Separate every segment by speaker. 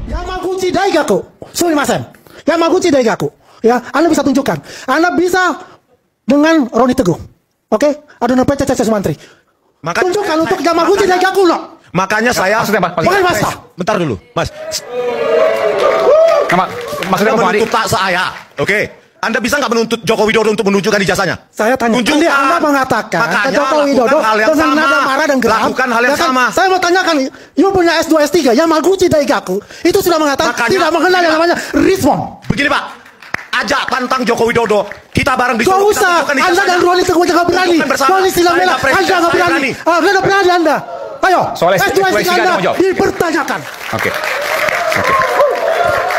Speaker 1: Yamaguchi Daigaku, sumimasen. Yamaguchi Daigaku. Ya, Anda bisa tunjukkan. Anda bisa dengan Roni Teguh. Oke? Ada namanya Caca Sumantri. Tunjukkan untuk Yamaguchi Daigaku loh.
Speaker 2: Makanya saya bentar dulu, Mas. Maksudnya menuntut saya. Oke. Anda bisa nggak menuntut Joko Widodo untuk menunjukkan ijazahnya?
Speaker 1: Saya tanya. Jadi Anda mengatakan ke Joko Widodo dengan nada marah dan geram.
Speaker 2: Lakukan hal yang sama.
Speaker 1: Saya mau tanyakan, you punya S2 S3, Yamaguchi Daigaku itu sudah mengatakan tidak mengenal yang namanya respon.
Speaker 2: Begini Pak, ajak pantang Joko Widodo. Kita bareng di
Speaker 1: Gak usah. Anda dan Roni Teguh nggak berani. Roni Silamela, Anda nggak berani. Nggak berani Anda. Ayo, S2 S3 Anda dipertanyakan.
Speaker 2: Oke.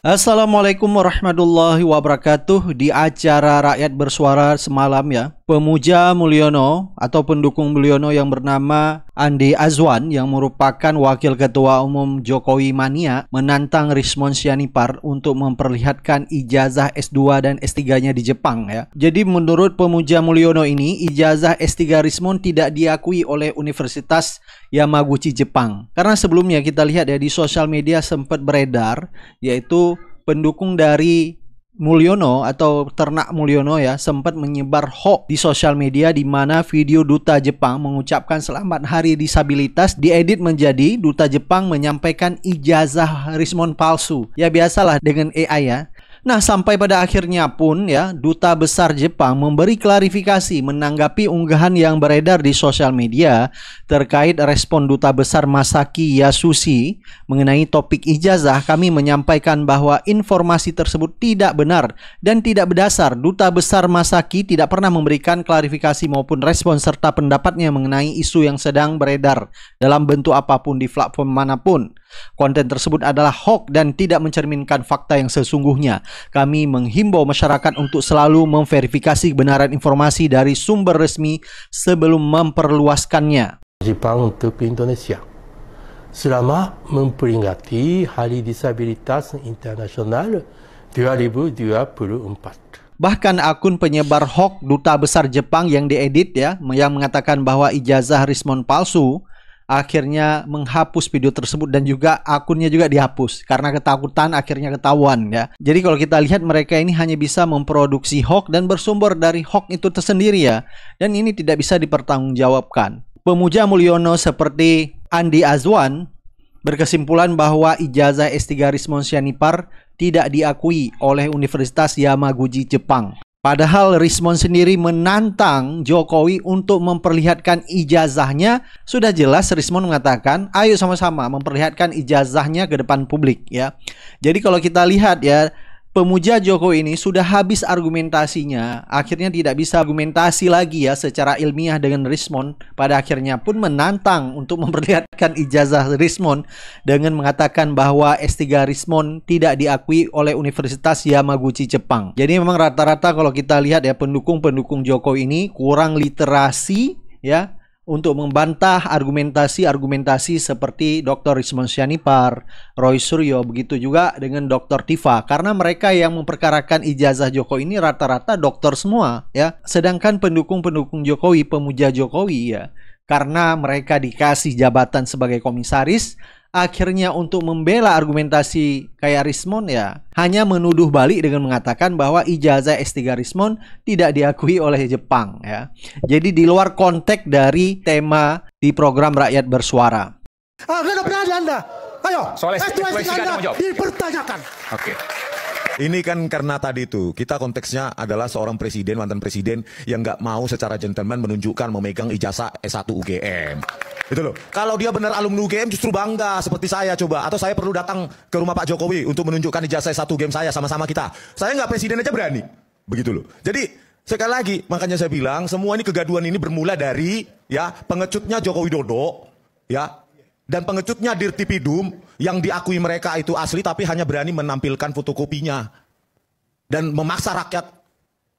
Speaker 3: Assalamualaikum warahmatullahi wabarakatuh. Di acara Rakyat Bersuara semalam ya, pemuja Mulyono atau pendukung Mulyono yang bernama Andi Azwan yang merupakan Wakil Ketua Umum Jokowi Mania menantang Rismon Sianipar untuk memperlihatkan ijazah S2 dan S3-nya di Jepang ya. Jadi menurut pemuja Mulyono ini, ijazah S3 Rismon tidak diakui oleh Universitas Yamaguchi Jepang. Karena sebelumnya kita lihat ya di sosial media sempat beredar, yaitu pendukung dari Mulyono atau ternak Mulyono ya sempat menyebar hoax di sosial media di mana video duta Jepang mengucapkan selamat hari disabilitas diedit menjadi duta Jepang menyampaikan ijazah Rismon palsu. Ya biasalah dengan AI ya. Nah, sampai pada akhirnya pun ya, Duta Besar Jepang memberi klarifikasi menanggapi unggahan yang beredar di sosial media terkait respon Duta Besar Masaki Yasushi mengenai topik ijazah. Kami menyampaikan bahwa informasi tersebut tidak benar dan tidak berdasar. Duta Besar Masaki tidak pernah memberikan klarifikasi maupun respon serta pendapatnya mengenai isu yang sedang beredar dalam bentuk apapun di platform manapun. Konten tersebut adalah hoax dan tidak mencerminkan fakta yang sesungguhnya. Kami menghimbau masyarakat untuk selalu memverifikasi kebenaran informasi dari sumber resmi sebelum memperluaskannya.
Speaker 4: Jepang untuk Indonesia selama memperingati Hari Disabilitas Internasional 2024.
Speaker 3: Bahkan akun penyebar hoax Duta Besar Jepang yang diedit ya, yang mengatakan bahwa ijazah Rismon palsu, akhirnya menghapus video tersebut dan juga akunnya juga dihapus karena ketakutan akhirnya ketahuan ya. Jadi kalau kita lihat mereka ini hanya bisa memproduksi hoax dan bersumber dari hoax itu tersendiri ya. Dan ini tidak bisa dipertanggungjawabkan. Pemuja Mulyono seperti Andi Azwan berkesimpulan bahwa ijazah S3 Rismon Sianipar tidak diakui oleh Universitas Yamaguchi Jepang. Padahal Rismon sendiri menantang Jokowi untuk memperlihatkan ijazahnya. Sudah jelas Rismon mengatakan, ayo sama-sama memperlihatkan ijazahnya ke depan publik ya. Jadi kalau kita lihat ya, pemuja Jokowi ini sudah habis argumentasinya. Akhirnya tidak bisa argumentasi lagi ya secara ilmiah dengan Rismon. Pada akhirnya pun menantang untuk memperlihatkan ijazah Rismon dengan mengatakan bahwa S3 Rismon tidak diakui oleh Universitas Yamaguchi Jepang. Jadi memang rata-rata kalau kita lihat ya, pendukung-pendukung Jokowi ini kurang literasi ya untuk membantah argumentasi-argumentasi seperti Dr. Rismon Sianipar, Roy Suryo, begitu juga dengan Dr. Tifa. Karena mereka yang memperkarakan ijazah Jokowi ini rata-rata dokter semua ya. Sedangkan pendukung-pendukung Jokowi, pemuja Jokowi ya, karena mereka dikasih jabatan sebagai komisaris, akhirnya untuk membela argumentasi kayak Rismon ya hanya menuduh balik dengan mengatakan bahwa ijazah S3 Rismon tidak diakui oleh Jepang ya. Jadi di luar konteks dari tema di program Rakyat Bersuara.
Speaker 1: Nggak berani Anda. Ayo, S2 Anda dipertanyakan.
Speaker 2: Oke. Ini kan karena tadi itu kita konteksnya adalah seorang presiden, mantan presiden yang nggak mau secara gentleman menunjukkan memegang ijazah S1 UGM. Itu loh. Kalau dia benar alumni UGM justru bangga seperti saya coba. Atau saya perlu datang ke rumah Pak Jokowi untuk menunjukkan ijazah S1 UGM saya sama-sama kita. Saya nggak presiden aja berani. Begitu loh. Jadi sekali lagi makanya saya bilang semua ini kegaduhan ini bermula dari ya pengecutnya Joko Widodo ya. Dan pengecutnya Dirtipidum yang diakui mereka itu asli tapi hanya berani menampilkan fotokopinya. Dan memaksa rakyat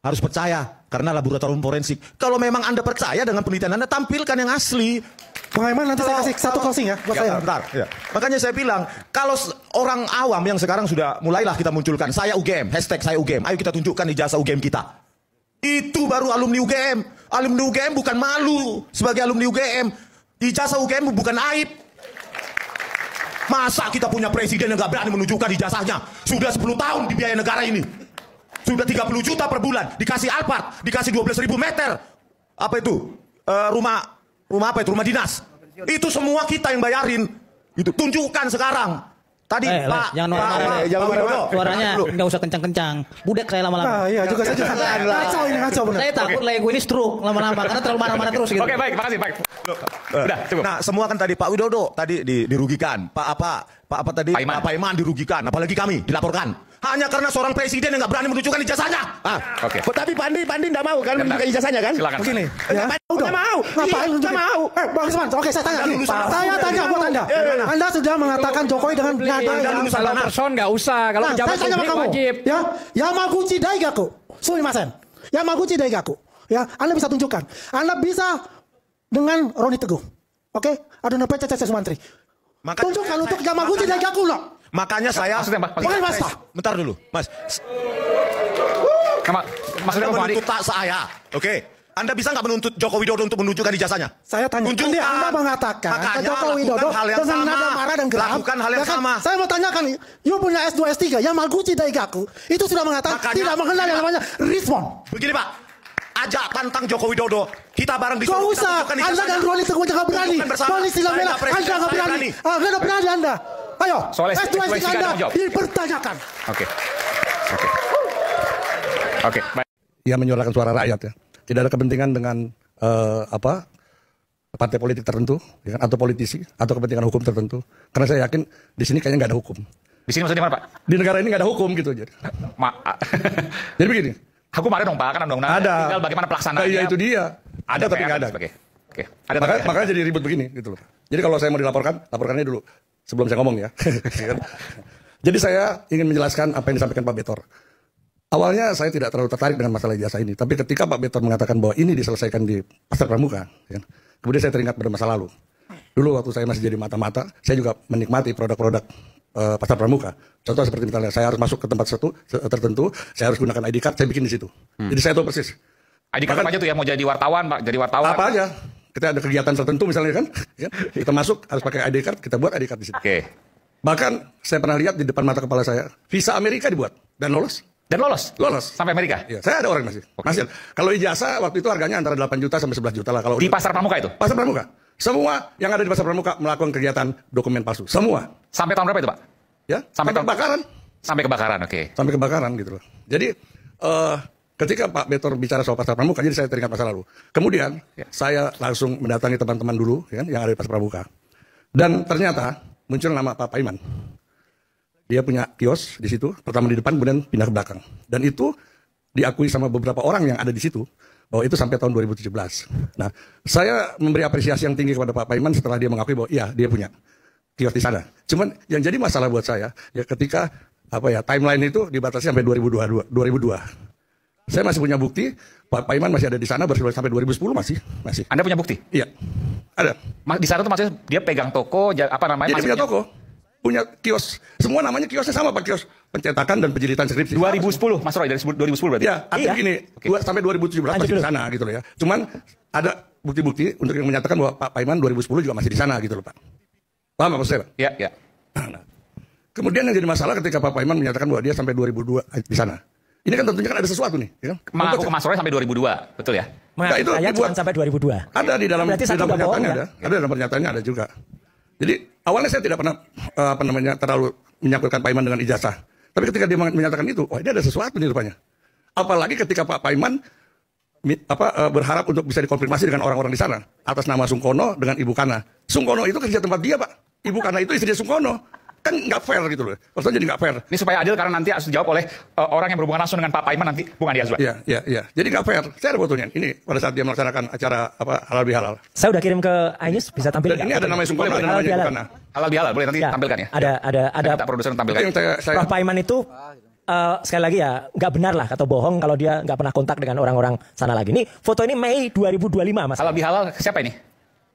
Speaker 2: harus percaya karena laboratorium forensik. Kalau memang Anda percaya dengan penelitian Anda, tampilkan yang asli.
Speaker 1: Bang Aiman, nanti saya kasih satu closing ya buat saya.
Speaker 2: Bentar, ya. Makanya saya bilang, kalau orang awam yang sekarang sudah mulailah kita munculkan, saya UGM, hashtag saya UGM, ayo kita tunjukkan ijazah UGM kita. Itu baru alumni UGM. Alumni UGM bukan malu sebagai alumni UGM. Ijazah UGM bukan aib. Masa kita punya presiden yang nggak berani menunjukkan ijazahnya? Sudah 10 tahun di biaya negara ini. Sudah 30 juta per bulan. Dikasih Alphard, dikasih 12.000 meter. Apa itu? Rumah apa itu? Rumah dinas. Itu semua kita yang bayarin. Itu tunjukkan sekarang. Tadi Pak,
Speaker 5: jangan marah-marah. Suaranya nggak usah kencang-kencang. Budek saya lama-lama.
Speaker 1: Iya juga saya juga. Kacau ini kacau benar.
Speaker 5: Saya takut lagi gue ini stroke lama-lama karena terlalu marah-marah terus gitu.
Speaker 6: Oke, baik, makasih, baik. Udah, cukup.
Speaker 2: Nah, semua kan tadi Pak Widodo tadi dirugikan. Pak apa tadi?
Speaker 6: Pak
Speaker 2: Paiman dirugikan. Apalagi kami dilaporkan. Hanya karena seorang presiden yang nggak berani menunjukkan ijazahnya.
Speaker 6: Oke.
Speaker 7: Tapi Pak Andi nggak mau kan menunjukkan ijazahnya kan?
Speaker 6: Silakan.
Speaker 1: Begini, ya.
Speaker 7: Udah mau.
Speaker 1: Ngapain lu
Speaker 7: Nggak mau.
Speaker 1: Bang Usman, oke saya tanya gini. Saya tanya buat Anda. Anda sudah mengatakan Jokowi dengan nada yang
Speaker 6: Kalau person nggak usah, kalau
Speaker 1: Nah,
Speaker 6: pejabat
Speaker 1: saya tanya sama
Speaker 6: publik
Speaker 1: kamu.
Speaker 6: wajib.
Speaker 1: Ya, Yamaguchi Daigaku. Sumimasen. Yamaguchi Daigaku. Ya, Anda bisa tunjukkan. Anda bisa dengan Roni Teguh. Oke? Ada namanya Caca Sumantri. Tunjukkan untuk Yamaguchi Daigaku loh.
Speaker 2: Makanya saya
Speaker 6: Maksudnya, Pak?
Speaker 1: Bukan Mas.
Speaker 2: bentar dulu, Mas.
Speaker 6: Maksudnya
Speaker 2: Anda
Speaker 6: apa, Andi?
Speaker 2: menuntut tak saya. Oke. Anda bisa nggak menuntut Joko Widodo untuk menunjukkan ijazahnya?
Speaker 1: Saya tanya,
Speaker 2: Tunjukkan.
Speaker 1: Anda mengatakan
Speaker 2: Makanya
Speaker 1: Joko Widodo
Speaker 2: lakukan hal yang
Speaker 1: dengan
Speaker 2: sama.
Speaker 1: nada marah dan geram.
Speaker 2: Lakukan hal yang
Speaker 1: Ya kan?
Speaker 2: sama.
Speaker 1: Saya mau tanyakan, you punya S2, S3, Yamaguchi Daigaku, itu sudah mengatakan
Speaker 2: Makanya-
Speaker 1: tidak mengenal yang namanya respon.
Speaker 2: Begini Pak, ajak tantang Joko Widodo. Kita bareng di
Speaker 1: Gak
Speaker 2: Solo, kita
Speaker 1: usah,
Speaker 2: tunjukkan
Speaker 1: Anda
Speaker 2: ijazahnya.
Speaker 1: dan Roni Teguh jangan berani.
Speaker 2: Tunjukkan bersama.
Speaker 1: Polisi lampu
Speaker 2: Saya
Speaker 1: merah,
Speaker 2: nggak presiden,
Speaker 1: Anda nggak
Speaker 2: saya
Speaker 1: berani. Anda berani Anda. Ayo,
Speaker 6: Soal
Speaker 1: S2, S3
Speaker 6: S3
Speaker 1: Anda
Speaker 6: tanggung jawab.
Speaker 1: dipertanyakan.
Speaker 6: Oke, baik.
Speaker 8: Ia menyuarakan suara rakyat ya. Tidak ada kepentingan dengan partai politik tertentu, ya kan, atau politisi, atau kepentingan hukum tertentu. Karena saya yakin di sini kayaknya nggak ada hukum.
Speaker 6: Di sini maksudnya mana, Pak?
Speaker 8: Di negara ini nggak ada hukum gitu jadi. Jadi begini.
Speaker 6: Hukum ada dong, Pak, kan undang-undang.
Speaker 8: Ada.
Speaker 6: Tinggal bagaimana pelaksanaannya.
Speaker 8: Iya itu dia. Ada tapi nggak ada.
Speaker 6: Oke. Ada
Speaker 8: Makanya jadi ribut begini gitu loh. Jadi kalau saya mau dilaporkan, laporkannya dulu sebelum saya ngomong ya. Jadi saya ingin menjelaskan apa yang disampaikan Pak Betor. Awalnya saya tidak terlalu tertarik dengan masalah ijazah ini, tapi ketika Pak Betor mengatakan bahwa ini diselesaikan di Pasar Pramuka, ya, kemudian saya teringat pada masa lalu. Dulu waktu saya masih jadi mata-mata, saya juga menikmati produk-produk Pasar Pramuka. Contoh seperti misalnya saya harus masuk ke tempat tertentu, saya harus gunakan ID card, saya bikin di situ. Jadi saya tahu persis.
Speaker 6: ID card apa aja tuh ya, mau jadi wartawan, Pak, jadi wartawan.
Speaker 8: Apa aja. Kita ada kegiatan tertentu misalnya kan, ya, kita masuk harus pakai ID card, kita buat ID card di situ.
Speaker 6: Oke.
Speaker 8: Bahkan saya pernah lihat di depan mata kepala saya, visa Amerika dibuat dan lolos.
Speaker 6: Dan lolos?
Speaker 8: Lolos.
Speaker 6: Sampai Amerika?
Speaker 8: Ya, saya ada orang masih. Masih. Kalau ijazah waktu itu harganya antara 8 juta sampai 11 juta lah. Kalau
Speaker 6: Di Pasar Pramuka itu?
Speaker 8: Pasar Pramuka. Semua yang ada di Pasar Pramuka melakukan kegiatan dokumen palsu. Semua.
Speaker 6: Sampai tahun berapa itu, Pak?
Speaker 8: Ya.
Speaker 6: Sampai
Speaker 8: kebakaran.
Speaker 6: Sampai kebakaran, oke.
Speaker 8: Sampai kebakaran gitu loh. Jadi ketika Pak Betor bicara soal Pasar Pramuka, jadi saya teringat masa lalu. Kemudian saya langsung mendatangi teman-teman dulu ya, yang ada di Pasar Pramuka. Dan ternyata muncul nama Pak Paiman. Dia punya kios di situ, pertama di depan, kemudian pindah ke belakang. Dan itu diakui sama beberapa orang yang ada di situ, bahwa itu sampai tahun 2017. Nah, saya memberi apresiasi yang tinggi kepada Pak Paiman setelah dia mengakui bahwa iya, dia punya kios di sana. Cuman yang jadi masalah buat saya, ya ketika timeline itu dibatasi sampai 2002. Saya masih punya bukti, Pak Paiman masih ada di sana sampai 2010 masih.
Speaker 6: Anda punya bukti?
Speaker 8: Iya, ada.
Speaker 6: Di sana tuh maksudnya dia pegang toko, apa namanya?
Speaker 8: Jadi punya toko. Punya kios, semua namanya kiosnya sama Pak, kios pencetakan dan penjilitan skripsi.
Speaker 6: 2010, Mas Roy, dari 2010 berarti?
Speaker 8: Ya, artinya gini, sampai 2017 masih di sana gitu loh ya. Cuman ada bukti-bukti untuk yang menyatakan bahwa Pak Paiman 2010 juga masih di sana gitu loh Pak. Paham apa saya Pak?
Speaker 6: Iya.
Speaker 8: Nah, kemudian yang jadi masalah ketika Pak Paiman menyatakan bahwa dia sampai 2002 di sana. Ini kan tentunya kan ada sesuatu nih. Ya kan?
Speaker 6: Mengaku ke Mas Roy sampai 2002, betul ya?
Speaker 8: Nah, itu dibuat
Speaker 5: sampai 2002.
Speaker 8: Ada di dalam
Speaker 5: Berarti satu
Speaker 8: pernyataannya
Speaker 5: bohong,
Speaker 8: ada. Ada dalam pernyataannya ada juga. Jadi awalnya saya tidak pernah terlalu menyangkutkan Pak Paiman dengan ijazah. Tapi ketika dia menyatakan itu, wah ini ada sesuatu nih rupanya. Apalagi ketika Pak Paiman berharap untuk bisa dikonfirmasi dengan orang-orang di sana atas nama Sungkono dengan Ibu Kana. Sungkono itu kerja tempat dia Pak. Ibu Kana itu istri Sungkono. Kan nggak fair gitu loh. Maksudnya jadi nggak fair.
Speaker 6: Ini supaya adil karena nanti harus dijawab oleh orang yang berhubungan langsung dengan Pak Paiman nanti, bukan dia juga.
Speaker 8: Iya. Jadi nggak fair. Saya ada fotonya. Ini pada saat dia melaksanakan acara halal bihalal.
Speaker 5: Saya udah kirim ke Ainus, bisa tampil.
Speaker 8: Dan ini ada namanya Sungkono, ada namanya Ibu Kana.
Speaker 6: Halal bihalal, boleh nanti tampilkan ya.
Speaker 5: Ada
Speaker 6: produser tampilkan.
Speaker 8: Itu yang
Speaker 5: Prof Paiman itu sekali lagi ya nggak benar lah atau bohong kalau dia nggak pernah kontak dengan orang-orang sana lagi. Ini foto ini Mei 2025 Mas.
Speaker 6: Halal bihalal siapa ini?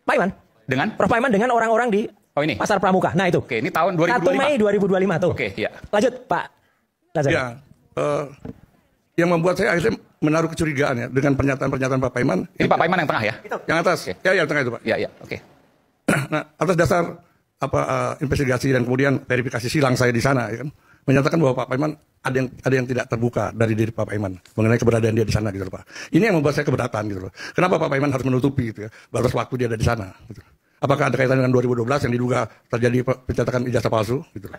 Speaker 5: Paiman.
Speaker 6: Dengan?
Speaker 5: Prof Paiman dengan orang-orang di
Speaker 6: ini
Speaker 5: Pasar Pramuka. Nah itu.
Speaker 6: Oke, ini tahun 2025.
Speaker 5: 1 Mei 2025 tuh.
Speaker 6: Oke, iya.
Speaker 5: Lanjut Pak Lazar.
Speaker 8: Ya, yang membuat saya akhirnya menaruh kecurigaan ya dengan pernyataan-pernyataan Pak Paiman.
Speaker 6: Ini Pak Paiman yang tengah ya?
Speaker 8: Yang atas. Ya, yang tengah itu Pak.
Speaker 6: Iya, oke.
Speaker 8: Nah, atas dasar investigasi dan kemudian verifikasi silang saya di sana, ya kan, menyatakan bahwa Pak Paiman ada yang tidak terbuka dari diri Pak Paiman mengenai keberadaan dia di sana, gitu loh, Pak. Ini yang membuat saya keberatan, gitu loh. Kenapa Pak Paiman harus menutupi, gitu ya, batas waktu dia ada di sana, gitu. Apakah ada kaitan dengan 2012 yang diduga terjadi pencetakan ijazah palsu, gitu.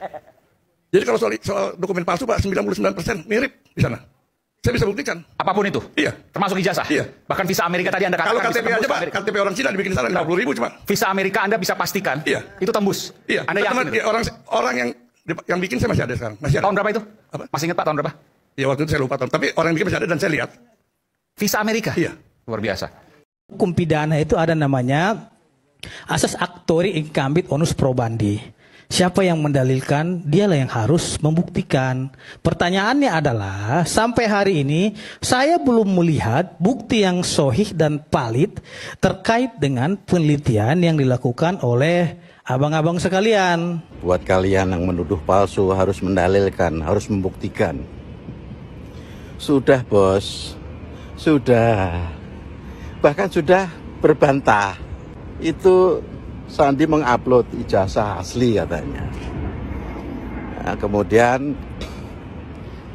Speaker 8: Jadi kalau soal dokumen palsu, Pak, 99% mirip di sana. Saya bisa buktikan.
Speaker 6: Apapun itu?
Speaker 8: Iya.
Speaker 6: Termasuk ijazah?
Speaker 8: Iya.
Speaker 6: Bahkan visa Amerika tadi Anda katakan.
Speaker 8: Kalau KTP aja, Pak, KTP orang Cina dibikin di sana 50.000 cuma.
Speaker 6: Visa Amerika Anda bisa pastikan?
Speaker 8: Iya.
Speaker 6: Itu tembus?
Speaker 8: Iya.
Speaker 6: Anda yakin?
Speaker 8: Ya, orang yang bikin saya masih ada sekarang. Masih ada.
Speaker 6: Tahun berapa itu?
Speaker 8: Apa?
Speaker 6: Masih ingat Pak tahun berapa?
Speaker 8: Ya waktu itu saya lupa tahun. Tapi orang yang bikin masih ada dan saya lihat.
Speaker 6: Visa Amerika?
Speaker 8: Iya.
Speaker 6: Luar biasa.
Speaker 9: Hukum pidana itu ada namanya asas actori incumbit onus probandi. Siapa yang mendalilkan, dialah yang harus membuktikan. Pertanyaannya adalah, sampai hari ini saya belum melihat bukti yang sahih dan valid terkait dengan penelitian yang dilakukan oleh abang-abang sekalian.
Speaker 10: Buat kalian yang menuduh palsu harus mendalilkan, harus membuktikan. Sudah, Bos. Sudah. Bahkan sudah berbantah. Itu Sandi mengupload ijazah asli katanya. Nah, kemudian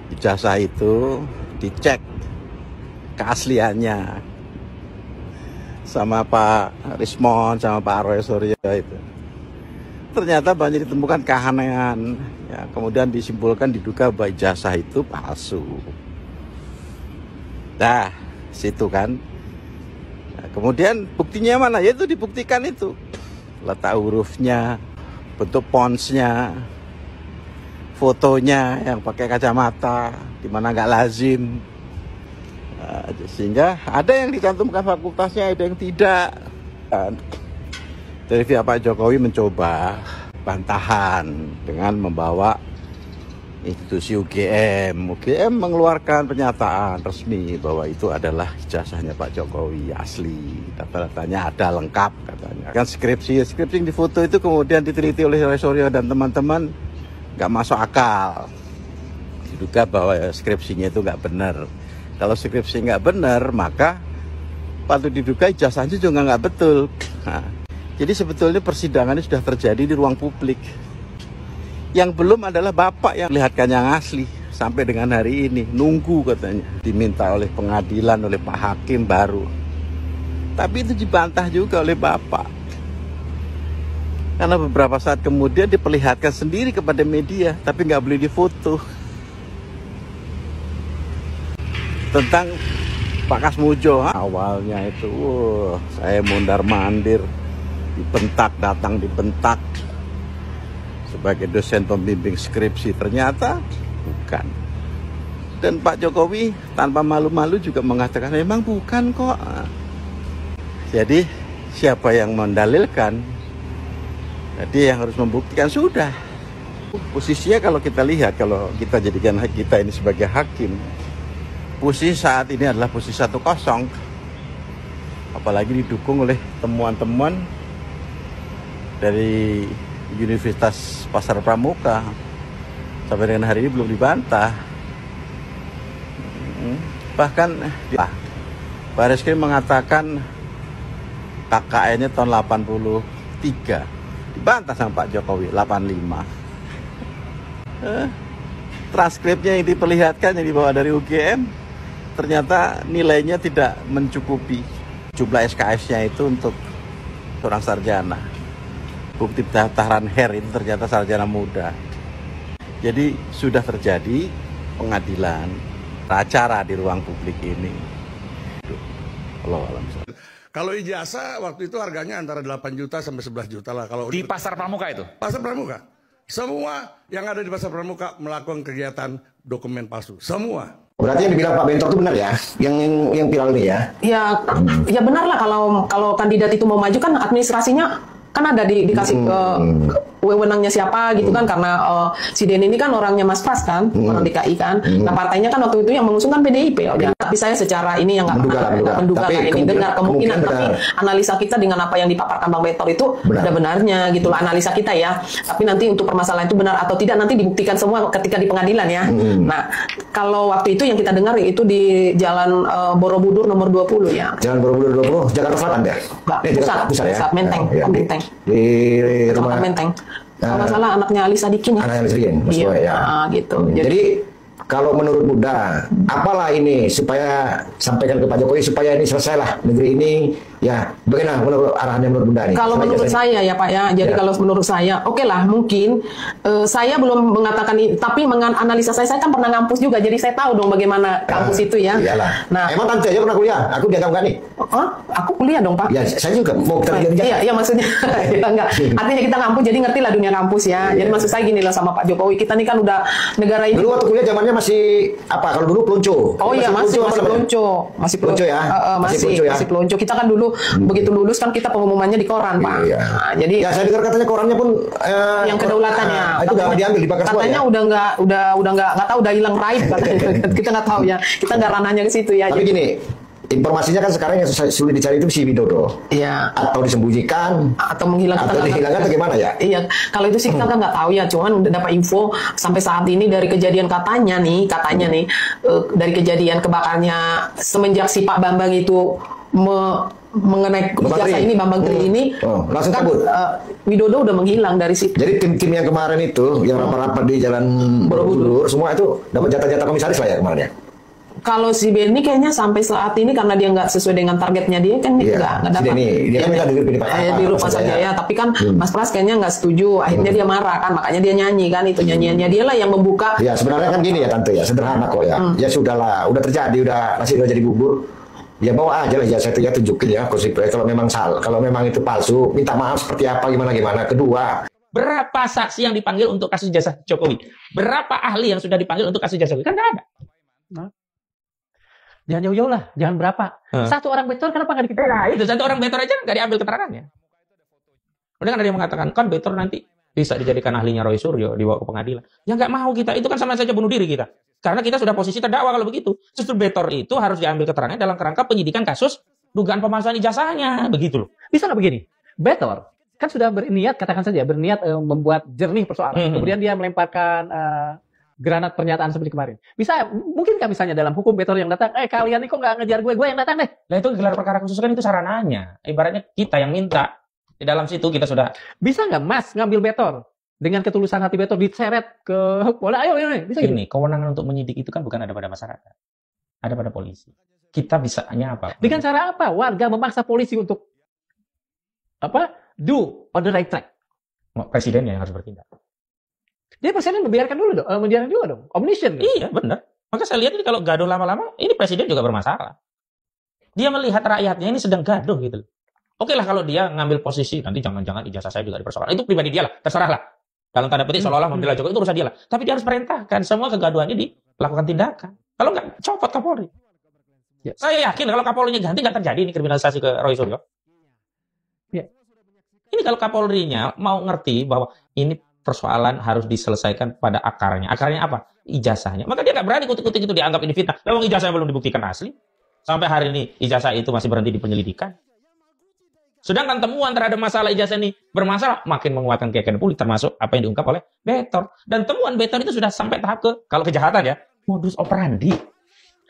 Speaker 10: ijazah itu dicek keasliannya sama Pak Rismon, sama Pak Roy Suryo itu. Ternyata banyak ditemukan keanehan. Ya, kemudian disimpulkan diduga bahwa ijazah itu palsu. Nah, situ kan. Nah, kemudian buktinya mana? Ya itu dibuktikan itu. Letak hurufnya, bentuk fontsnya, fotonya yang pakai kacamata, di mana nggak lazim. Sehingga ada yang dicantumkan fakultasnya, ada yang tidak. Dari pihak Pak Jokowi mencoba bantahan dengan membawa institusi UGM. UGM mengeluarkan pernyataan resmi bahwa itu adalah ijazahnya Pak Jokowi asli. Data-datanya ada lengkap katanya. Kan skripsi yang difoto itu kemudian diteliti oleh Suryo dan teman-teman, nggak masuk akal. Diduga bahwa skripsinya itu nggak benar. Kalau skripsi nggak benar, maka patut diduga ijazahnya juga nggak betul. Nah, jadi sebetulnya persidangan ini sudah terjadi di ruang publik. Yang belum adalah Bapak yang melihatkan yang asli sampai dengan hari ini. Nunggu katanya. Diminta oleh pengadilan, oleh Pak Hakim baru. Tapi itu dibantah juga oleh Bapak. Karena beberapa saat kemudian diperlihatkan sendiri kepada media. Tapi nggak boleh difoto. Tentang Pak Kasmujo. Awalnya itu, saya mondar-mandir. Dibentak, datang dibentak. Sebagai dosen pembimbing skripsi, ternyata bukan. Dan Pak Jokowi tanpa malu-malu juga mengatakan memang bukan kok. Jadi siapa yang mendalilkan, dia yang harus membuktikan. Sudah. Posisinya kalau kita lihat, kalau kita jadikan kita ini sebagai hakim, posisi saat ini adalah posisi 1-0. Apalagi didukung oleh temuan-temuan dari Universitas Pasar Pramuka. Sampai dengan hari ini belum dibantah. Bahkan Bareskrim mengatakan KKN-nya tahun 83. Dibantah sama Pak Jokowi 85. Transkripnya yang diperlihatkan, yang dibawa dari UGM, ternyata nilainya tidak mencukupi jumlah SKS-nya itu untuk seorang sarjana. Bukti pendaftaran HER itu ternyata sarjana muda. Jadi sudah terjadi pengadilan, acara di ruang publik ini.
Speaker 8: Kalau ijazah waktu itu harganya antara 8 juta sampai 11 juta lah. Kalau
Speaker 6: di Pasar Pramuka itu?
Speaker 8: Pasar Pramuka. Semua yang ada di Pasar Pramuka melakukan kegiatan dokumen palsu. Semua.
Speaker 7: Berarti yang dibilang Pak Bentor itu benar ya? Yang viral ini ya?
Speaker 11: Ya benar lah, kalau kandidat itu mau maju kan administrasinya kan ada dikasih ke wewenangnya siapa gitu kan, karena si Denny ini kan orangnya Mas Pras kan, orang DKI kan. Nah partainya kan waktu itu yang mengusungkan PDIP. Tapi saya secara ini yang nggak menduga lah, ini dengar kemungkinan, tapi analisa kita dengan apa yang dipaparkan Bang Betor itu ada benarnya gitu lah, analisa kita ya. Tapi nanti untuk permasalahan itu benar atau tidak nanti dibuktikan semua ketika di pengadilan ya. Nah kalau waktu itu yang kita dengar itu di Jalan Borobudur nomor 20 ya.
Speaker 7: Jalan Borobudur 20, Jakarta Selatan ya?
Speaker 11: Pusat
Speaker 7: ya?
Speaker 11: Menteng, Menteng.
Speaker 7: Di rumah
Speaker 11: Menteng. Kalau nggak salah anaknya Ali Sadikin ya.
Speaker 7: Anaknya Ali Sadikin,
Speaker 11: iya,
Speaker 7: ya.
Speaker 11: Gitu.
Speaker 7: Jadi kalau menurut Bunda, apalah ini supaya sampaikan ke Pak Jokowi supaya ini selesailah negeri ini, ya bagaimana menurut arahannya menurut Bunda nih?
Speaker 11: Kalau menurut saya ya Pak ya, jadi kalau menurut saya, oke lah mungkin saya belum mengatakan ini, tapi menganalisa saya kan pernah ngampus juga, jadi saya tahu dong bagaimana kampus itu ya.
Speaker 7: Iyalah.
Speaker 11: Nah,
Speaker 7: emang tante aja pernah kuliah, aku dianggap nggak nih?
Speaker 11: Aku kuliah dong Pak.
Speaker 7: Ya saya juga mau kerja.
Speaker 11: Iya maksudnya enggak. Artinya kita ngampus, jadi ngerti lah dunia kampus ya. Jadi maksud saya gini lah sama Pak Jokowi, kita nih kan udah negara ini.
Speaker 7: Dulu waktu kuliah zamannya masih apa? Kalau dulu pelunco.
Speaker 11: Oh iya masih pelunco,
Speaker 7: pelunco ya.
Speaker 11: Masih pelunco. Kita kan dulu begitu lulus kan kita pengumumannya di koran Pak.
Speaker 7: Iya.
Speaker 11: Nah, jadi
Speaker 7: ya saya dengar katanya korannya pun
Speaker 11: yang kedaulatannya
Speaker 7: itu udah diambil dibakar semua.
Speaker 11: Katanya udah nggak tahu udah hilang raib katanya. Kita nggak tahu ya. Kita nggak ranahnya ke situ ya.
Speaker 7: Tapi gini, informasinya kan sekarang yang sulit dicari itu si Widodo.
Speaker 11: Iya.
Speaker 7: Atau disembunyikan
Speaker 11: atau menghilangkan
Speaker 7: atau dihilangkan atau gimana ya?
Speaker 11: Iya. Kalau itu sih kita kan nggak tahu ya. Cuman udah dapat info sampai saat ini dari kejadian katanya nih dari kejadian kebakarnya semenjak si Pak Bambang itu mengenai ijazah ini Bambang Tri ini
Speaker 7: langsung
Speaker 11: kan,
Speaker 7: kabur.
Speaker 11: Widodo udah menghilang dari situ.
Speaker 7: Jadi tim-tim yang kemarin itu yang rapat-rapat di Jalan Borobudur semua itu dapat jatah-jatah komisaris lah ya kemarin ya.
Speaker 11: Kalau si Benny kayaknya sampai saat ini karena dia nggak sesuai dengan targetnya dia kan nggak dapat.
Speaker 7: Dia kan minta
Speaker 11: di lupa saja ya. Tapi kan Mas Pras kayaknya nggak setuju. Akhirnya dia marah kan, makanya dia nyanyi kan, itu nyanyiannya dia lah yang membuka.
Speaker 7: Ya sebenarnya kan gini ya tante ya, sederhana kok ya. Ya sudahlah, udah terjadi, nasi udah jadi bubur. Ya bawa aja lah ya, saya tunjukin ya kalau memang salah, kalau memang itu palsu, minta maaf seperti apa gimana. Kedua,
Speaker 12: berapa saksi yang dipanggil untuk kasus ijazah Jokowi? Berapa ahli yang sudah dipanggil untuk kasus ijazah Jokowi? Kan nggak ada.
Speaker 13: Jangan jauh-jauh lah, jangan berapa. Satu orang Betor kenapa nggak diketahui?
Speaker 12: Nah, itu satu orang Betor aja nggak diambil keterangannya. Udah kan ada yang mengatakan kan Betor nanti bisa dijadikan ahlinya Roy Suryo dibawa ke pengadilan. Ya nggak mau kita, itu kan sama saja bunuh diri kita. Karena kita sudah posisi terdakwa kalau begitu. Justru Betor itu harus diambil keterangan dalam kerangka penyidikan kasus dugaan pemalsuan ijazahnya, begitu loh.
Speaker 13: Bisa nggak begini? Betor kan sudah berniat, katakan saja berniat membuat jernih persoalan. Kemudian dia melemparkan granat pernyataan seperti kemarin. Mungkinkah misalnya dalam hukum Betor yang datang, kalian ini kok nggak ngejar gue yang datang deh.
Speaker 12: Nah itu gelar perkara khusus kan itu sarananya. Ibaratnya kita yang minta. Di dalam situ kita sudah.
Speaker 13: Bisa nggak Mas ngambil Betor? Dengan ketulusan hati Betor diseret ke Polda, ayo bisa
Speaker 12: ini kewenangan untuk menyidik itu kan bukan ada pada masyarakat, ada pada polisi. Kita bisanya apa?
Speaker 13: Dengan cara apa? Warga memaksa polisi untuk do on the right track.
Speaker 12: Presiden yang harus bertindak.
Speaker 13: Dia presiden membiarkan dulu dong. Omniscient.
Speaker 12: Iya benar. Maka saya lihat ini kalau gaduh lama-lama, ini presiden juga bermasalah. Dia melihat rakyatnya ini sedang gaduh gitu. Oke lah kalau dia ngambil posisi nanti jangan-jangan ijazah saya juga dipersoalkan. Itu pribadi dia lah, terserah lah. Dalam tanda petik seolah-olah membela Jokowi itu urusan dia lah. Tapi dia harus perintahkan semua kegaduhannya dilakukan tindakan. Kalau nggak, copot Kapolri.
Speaker 13: Yes.
Speaker 12: Saya yakin kalau Kapolrinya ganti nggak terjadi ini kriminalisasi ke Roy Suryo.
Speaker 13: Ya.
Speaker 12: Ini kalau Kapolrinya mau ngerti bahwa ini persoalan harus diselesaikan pada akarnya. Akarnya apa? Ijazahnya. Maka dia nggak berani kutik-kutik itu dianggap ini fitnah. Memang ijazahnya belum dibuktikan asli. Sampai hari ini ijazah itu masih berhenti di penyelidikan. Sedangkan temuan terhadap masalah ijazah ini bermasalah, makin menguatkan keyakinan publik, termasuk apa yang diungkap oleh Betor. Dan temuan Betor itu sudah sampai tahap kalau kejahatan ya, modus operandi.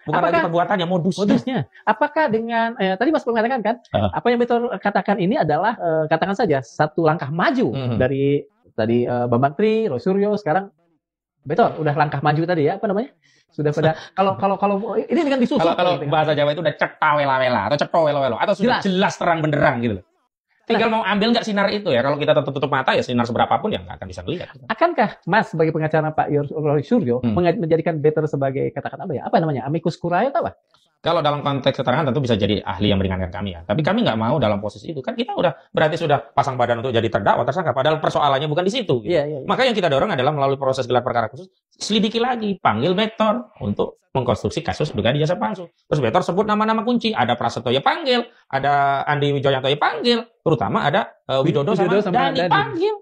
Speaker 12: Bukan lagi perbuatannya, modusnya.
Speaker 13: Apakah dengan, tadi Mas mengatakan kan, apa yang Betor katakan ini adalah, katakan saja, satu langkah maju dari tadi Bambang Tri, Roy Suryo, sekarang Betor, udah langkah maju tadi ya, apa namanya? Sudah pada kalau ini dengan disusun
Speaker 12: kalau bahasa Jawa itu udah cetawela-wela atau cetowelo-welo atau sudah jelas terang benderang gitu loh. Tinggal mau ambil nggak sinar itu ya. Kalau kita tutup mata ya sinar seberapapun ya nggak akan bisa melihat.
Speaker 13: Akankah Mas sebagai pengacara Pak Roy Suryo menjadikan Betor sebagai katakan apa ya? Apa namanya? Amicus curiae atau apa?
Speaker 12: Kalau dalam konteks keterangan tentu bisa jadi ahli yang meringankan kami ya. Tapi kami nggak mau dalam posisi itu. Kan kita berarti sudah pasang badan untuk jadi terdakwa tersangka. Padahal persoalannya bukan di situ. Gitu.
Speaker 13: Iya.
Speaker 12: Maka yang kita dorong adalah melalui proses gelar perkara khusus, selidiki lagi, panggil Betor untuk mengkonstruksi kasus dugaan ijazah palsu. Terus Betor sebut nama-nama kunci. Ada Prasetyo ya panggil, ada Andi Wijoyanto ya panggil, terutama ada Widodo sama Dhani panggil.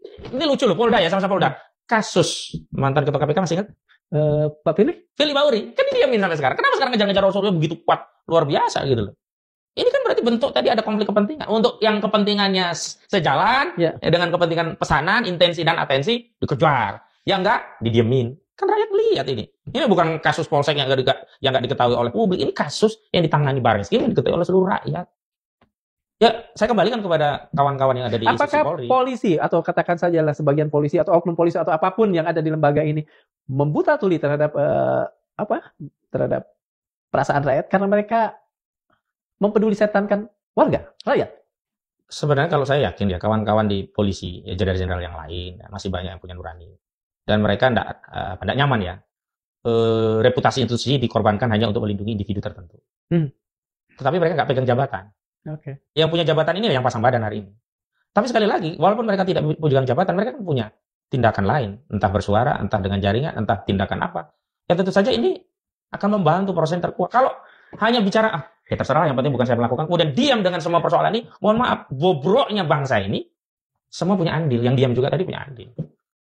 Speaker 12: Ini lucu loh, Polda ya, sama-sama Polda. Kasus mantan ketua KPK masih ingat?
Speaker 13: Pak Firly
Speaker 12: Bahuri. Kan dia sampai sekarang. Kenapa sekarang ngejar-ngejar Rosario begitu kuat, luar biasa gitu loh. Ini kan berarti bentuk tadi ada konflik kepentingan. Untuk yang kepentingannya sejalan, dengan kepentingan pesanan, intensi dan atensi, dikejar. Yang enggak, didiemin. Kan rakyat lihat ini. Ini bukan kasus polsek yang nggak diketahui oleh publik. Ini kasus yang ditangani Barreskrim yang diketahui oleh seluruh rakyat. Ya, saya kembalikan kepada kawan-kawan yang ada di institusi Polri.
Speaker 13: Apakah polisi atau katakan sajalah sebagian polisi atau oknum polisi atau apapun yang ada di lembaga ini membuta tuli terhadap terhadap perasaan rakyat karena mereka mempeduli setankan warga, rakyat?
Speaker 12: Sebenarnya kalau saya yakin ya kawan-kawan di polisi, ya jenderal-jenderal yang lain ya, masih banyak yang punya nurani. Dan mereka tidak nyaman ya. Reputasi institusi dikorbankan hanya untuk melindungi individu tertentu. Tetapi mereka nggak pegang jabatan. Yang punya jabatan ini yang pasang badan hari ini. Tapi sekali lagi, walaupun mereka tidak pegang jabatan, mereka kan punya tindakan lain. Entah bersuara, entah dengan jaringan, entah tindakan apa. Ya tentu saja ini akan membantu proses yang terkuat. Kalau hanya bicara, ya terserah, yang penting bukan saya melakukan. Kemudian diam dengan semua persoalan ini, mohon maaf, bobroknya bangsa ini, semua punya andil. Yang diam juga tadi punya andil.